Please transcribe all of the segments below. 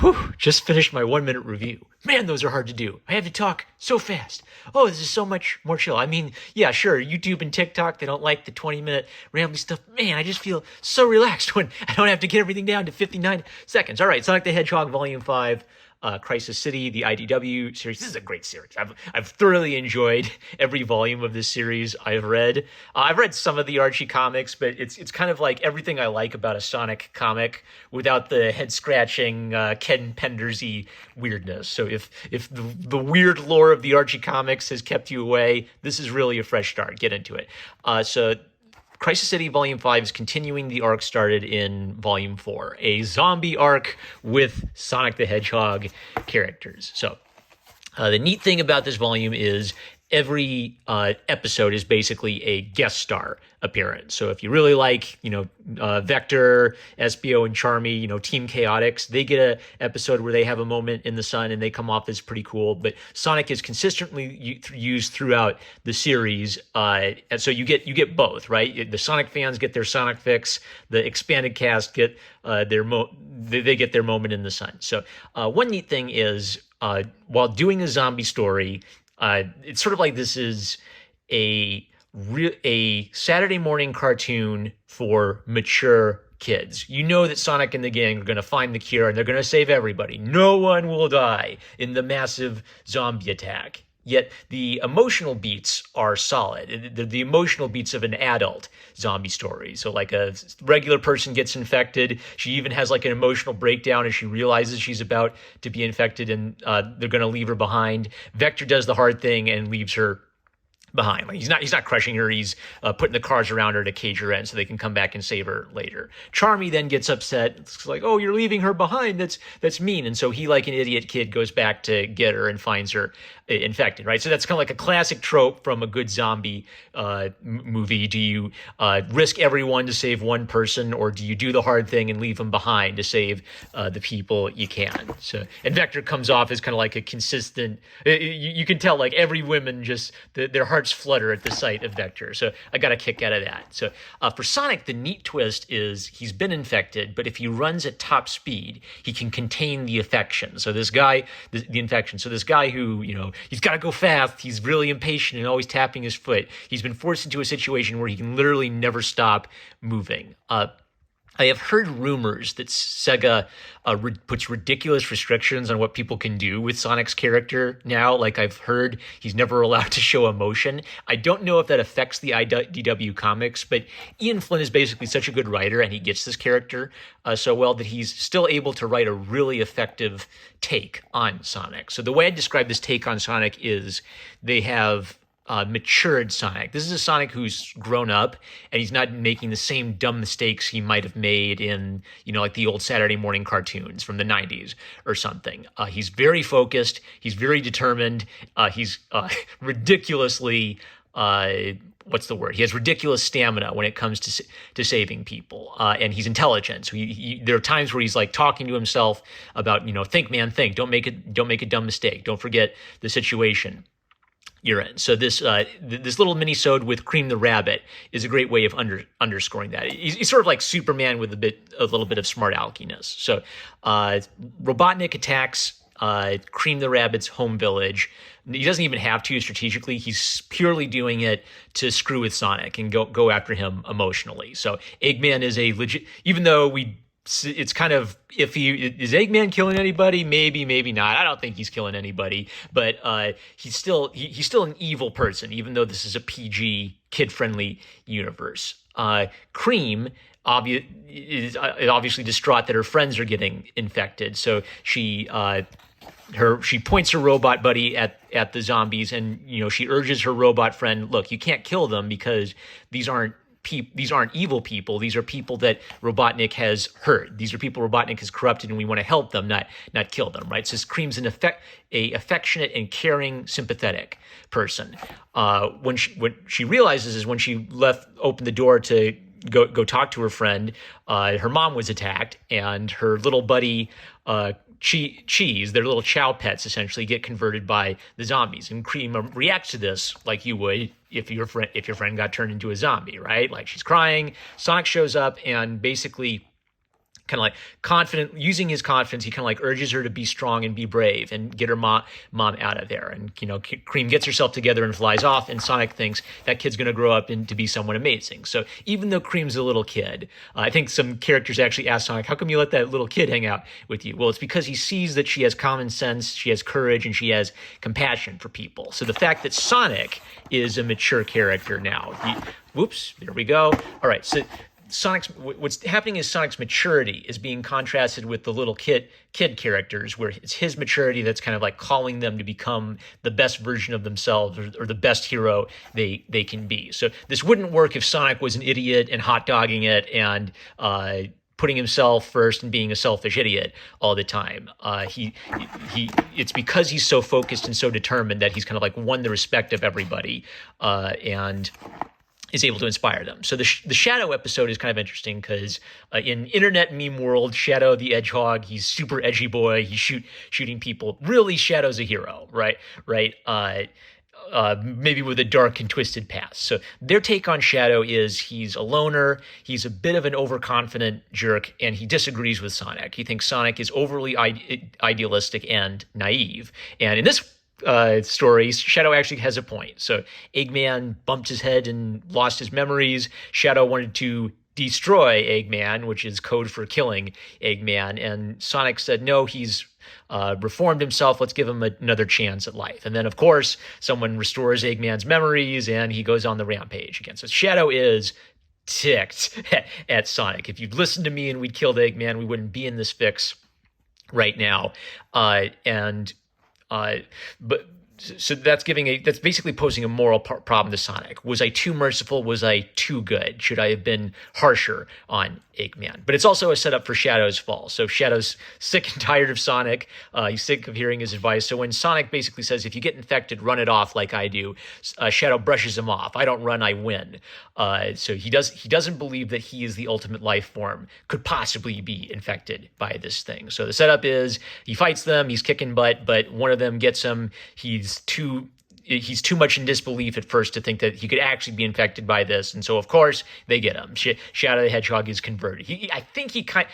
Whew, just finished my 1 minute review. Man, those are hard to do. I have to talk so fast. Oh, this is so much more chill. I mean, yeah, sure, YouTube and TikTok, they don't like the 20-minute rambly stuff. Man, I just feel so relaxed when I don't have to get everything down to 59 seconds. All right, Sonic the Hedgehog Volume 5. Crisis City, the IDW series. This is a great series. I've thoroughly enjoyed every volume of this series I've read. I've read some of the Archie comics, but it's kind of like everything I like about a Sonic comic without the head scratching Ken Pendersy weirdness. So if the weird lore of the Archie comics has kept you away, this is really a fresh start. Get into it. So Crisis City Volume 5 is continuing the arc started in Volume 4, a zombie arc with Sonic the Hedgehog characters. So the neat thing about this volume is every episode is basically a guest star appearance. So if you really like, Vector, Espio, and Charmy, Team Chaotix, they get a episode where they have a moment in the sun and they come off as pretty cool. But Sonic is consistently used throughout the series, and so you get both, right? The Sonic fans get their Sonic fix. The expanded cast get they get their moment in the sun. So one neat thing is while doing a zombie story. It's sort of like this is a Saturday morning cartoon for mature kids. You know that Sonic and the gang are going to find the cure and they're going to save everybody. No one will die in the massive zombie attack. Yet the emotional beats are solid. The emotional beats of an adult zombie story. So like a regular person gets infected. She even has like an emotional breakdown as she realizes she's about to be infected and they're going to leave her behind. Vector does the hard thing and leaves her behind. Like he's not crushing her. He's putting the cars around her to cage her in so they can come back and save her later. Charmy then gets upset. It's like, oh, you're leaving her behind. That's mean. And so he, like an idiot kid, goes back to get her and finds her infected, right? So that's kind of like a classic trope from a good zombie movie. Do you risk everyone to save one person, or do you do the hard thing and leave them behind to save the people you can? So, and Vector comes off as kind of like a consistent, you can tell like every woman just, their hearts flutter at the sight of Vector. So I got a kick out of that. So for Sonic, the neat twist is he's been infected, but if he runs at top speed, he can contain the infection. So this guy, the infection. So this guy who, he's got to go fast. He's really impatient and always tapping his foot. He's been forced into a situation where he can literally never stop moving. I have heard rumors that Sega puts ridiculous restrictions on what people can do with Sonic's character now. Like I've heard he's never allowed to show emotion. I don't know if that affects the IDW comics, but Ian Flynn is basically such a good writer and he gets this character so well that he's still able to write a really effective take on Sonic. So the way I describe this take on Sonic is they have matured Sonic. This is a Sonic who's grown up and he's not making the same dumb mistakes he might have made in, like the old Saturday morning cartoons from the 90s or something. He's very focused. He's very determined. He's ridiculously, what's the word? He has ridiculous stamina when it comes to saving people. And he's intelligent. So there are times where he's like talking to himself about, think, man, think. Don't make a dumb mistake. Don't forget the situation you're in. So this little mini-sode with Cream the Rabbit is a great way of underscoring that. He's sort of like Superman with a little bit of smart alekiness. So Robotnik attacks Cream the Rabbit's home village. He doesn't even have to strategically. He's purely doing it to screw with Sonic and go after him emotionally. So Eggman is a legit, even though it's kind of iffy. Is Eggman killing anybody? Maybe, maybe not. I don't think he's killing anybody, but he's still an evil person, even though this is a PG, kid-friendly universe. Cream is obviously distraught that her friends are getting infected, so she points her robot buddy at the zombies, and she urges her robot friend, look, you can't kill them because these aren't evil people. These are people that Robotnik has hurt. These are people Robotnik has corrupted, and we want to help them, not kill them, right? So Cream's a affectionate and caring, sympathetic person. What she realizes is when she opened the door to go talk to her friend, her mom was attacked, and her little buddy Cheese, their little chow pets, essentially get converted by the zombies. And Cream reacts to this like you would if your friend got turned into a zombie, right? Like she's crying. Sonic shows up and basically kind of like confident, using his confidence, he kind of like urges her to be strong and be brave and get her mom out of there. And, Cream gets herself together and flies off, and Sonic thinks that kid's going to grow up and to be someone amazing. So even though Cream's a little kid, I think some characters actually ask Sonic, how come you let that little kid hang out with you? Well, it's because he sees that she has common sense, she has courage, and she has compassion for people. So the fact that Sonic is a mature character now, whoops, there we go. All right, so what's happening is Sonic's maturity is being contrasted with the little kid characters, where it's his maturity that's kind of like calling them to become the best version of themselves, or the best hero they can be. So this wouldn't work if Sonic was an idiot and hot dogging it and putting himself first and being a selfish idiot all the time. It's because he's so focused and so determined that he's kind of like won the respect of everybody, and is able to inspire them. So the Shadow episode is kind of interesting because in internet meme world, Shadow the Hedgehog, he's super edgy boy. He's shooting people. Really, Shadow's a hero, right? Maybe with a dark and twisted past. So their take on Shadow is he's a loner, he's a bit of an overconfident jerk, and he disagrees with Sonic. He thinks Sonic is overly idealistic and naive. And in this story, Shadow actually has a point. So Eggman bumped his head and lost his memories. Shadow wanted to destroy Eggman, which is code for killing Eggman. And Sonic said, no, he's reformed himself. Let's give him another chance at life. And then, of course, someone restores Eggman's memories and he goes on the rampage again. So Shadow is ticked at Sonic. If you'd listened to me and we'd killed Eggman, we wouldn't be in this fix right now. So that's basically posing a moral problem to Sonic. Was I too merciful? Was I too good? Should I have been harsher on Eggman? But it's also a setup for Shadow's fall. So Shadow's sick and tired of Sonic. He's sick of hearing his advice. So when Sonic basically says, if you get infected, run it off like I do, Shadow brushes him off. I don't run, I win. So he doesn't believe that he is the ultimate life form, could possibly be infected by this thing. So the setup is he fights them, he's kicking butt, but one of them gets him. He's too much in disbelief at first to think that he could actually be infected by this, and so of course they get him. Shadow the Hedgehog is converted. I think he kind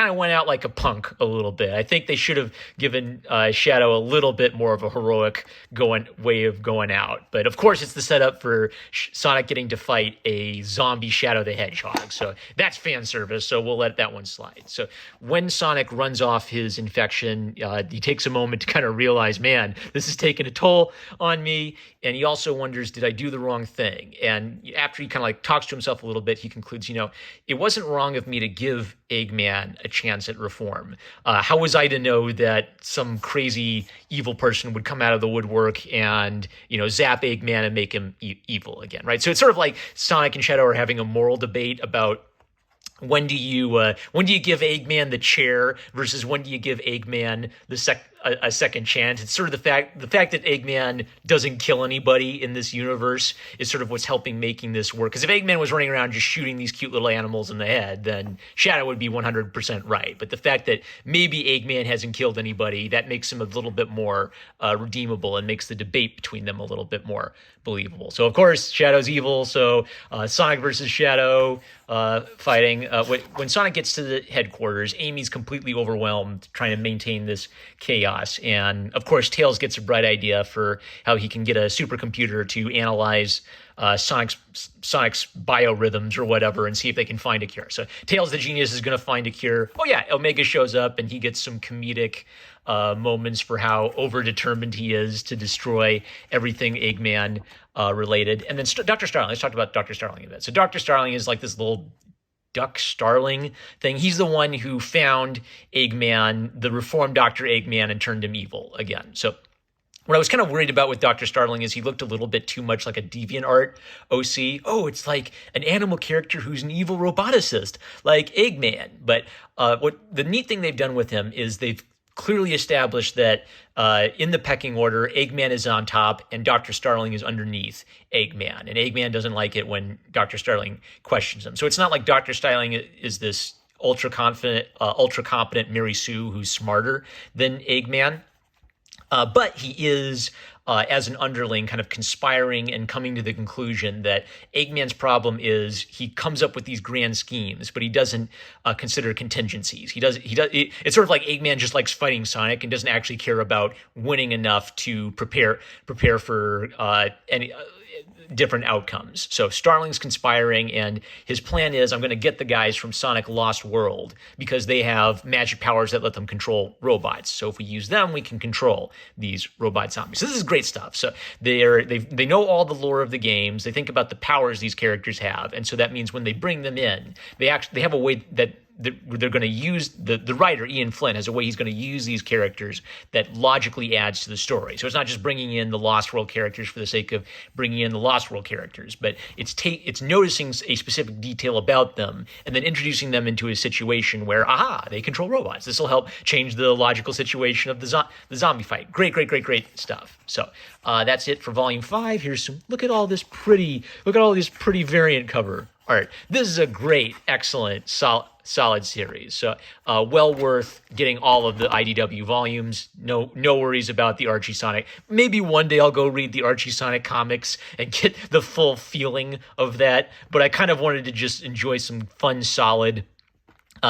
of went out like a punk a little bit. I think they should have given Shadow a little bit more of a heroic way of going out. But of course, it's the setup for Sonic getting to fight a zombie Shadow the Hedgehog. So that's fan service. So we'll let that one slide. So when Sonic runs off his infection, he takes a moment to kind of realize, man, this is taking a toll on me. And he also wonders, did I do the wrong thing? And after he kind of like talks to himself a little bit, he concludes, it wasn't wrong of me to give Eggman a chance at reform. How was I to know that some crazy evil person would come out of the woodwork and, zap Eggman and make him evil again, right? So it's sort of like Sonic and Shadow are having a moral debate about when do you give Eggman the chair versus when do you give Eggman a second chance? It's sort of the fact that Eggman doesn't kill anybody in this universe is sort of what's helping making this work. Because if Eggman was running around just shooting these cute little animals in the head, then Shadow would be 100% right. But the fact that maybe Eggman hasn't killed anybody, that makes him a little bit more redeemable and makes the debate between them a little bit more believable. So of course Shadow's evil. So Sonic versus Shadow fighting. When Sonic gets to the headquarters, Amy's completely overwhelmed trying to maintain this chaos. And of course, Tails gets a bright idea for how he can get a supercomputer to analyze Sonic's biorhythms or whatever and see if they can find a cure. So Tails the genius is going to find a cure. Oh yeah, Omega shows up and he gets some comedic moments for how overdetermined he is to destroy everything Eggman related. And then Dr. Starling. Let's talk about Dr. Starling a bit. So Dr. Starling is like this little duck starling thing. He's the one who found Eggman, the reformed Dr. Eggman, and turned him evil again. So what I was kind of worried about with Dr. Starling is he looked a little bit too much like a DeviantArt OC. Oh, it's like an animal character who's an evil roboticist, like Eggman. But what the neat thing they've done with him is they've clearly established that in the pecking order, Eggman is on top and Dr. Starling is underneath Eggman. And Eggman doesn't like it when Dr. Starling questions him. So it's not like Dr. Starling is this ultra competent Mary Sue who's smarter than Eggman. But he is, as an underling, kind of conspiring and coming to the conclusion that Eggman's problem is he comes up with these grand schemes, but he doesn't consider contingencies. It's sort of like Eggman just likes fighting Sonic and doesn't actually care about winning enough to prepare for any different outcomes. So Starling's conspiring, and his plan is, I'm going to get the guys from Sonic Lost World because they have magic powers that let them control robots. So if we use them, we can control these robot zombies. So this is great stuff. So they know all the lore of the games. They think about the powers these characters have, and so that means when they bring them in, they have a way that they're going to use, the writer Ian Flynn has a way he's going to use these characters that logically adds to the story. So it's not just bringing in the Lost World characters for the sake of bringing in the Lost World characters, but it's noticing a specific detail about them and then introducing them into a situation where they control robots. This will help change the logical situation of the zombie fight. Great stuff. So that's it for Volume 5. Here's some. Look at all this pretty variant cover art. This is a great, excellent, solid series. So well worth getting all of the IDW volumes. No worries about the Archie Sonic. Maybe one day I'll go read the Archie Sonic comics and get the full feeling of that. But I kind of wanted to just enjoy some fun, solid,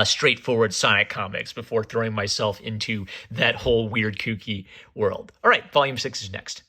straightforward Sonic comics before throwing myself into that whole weird, kooky world. All right, Volume 6 is next.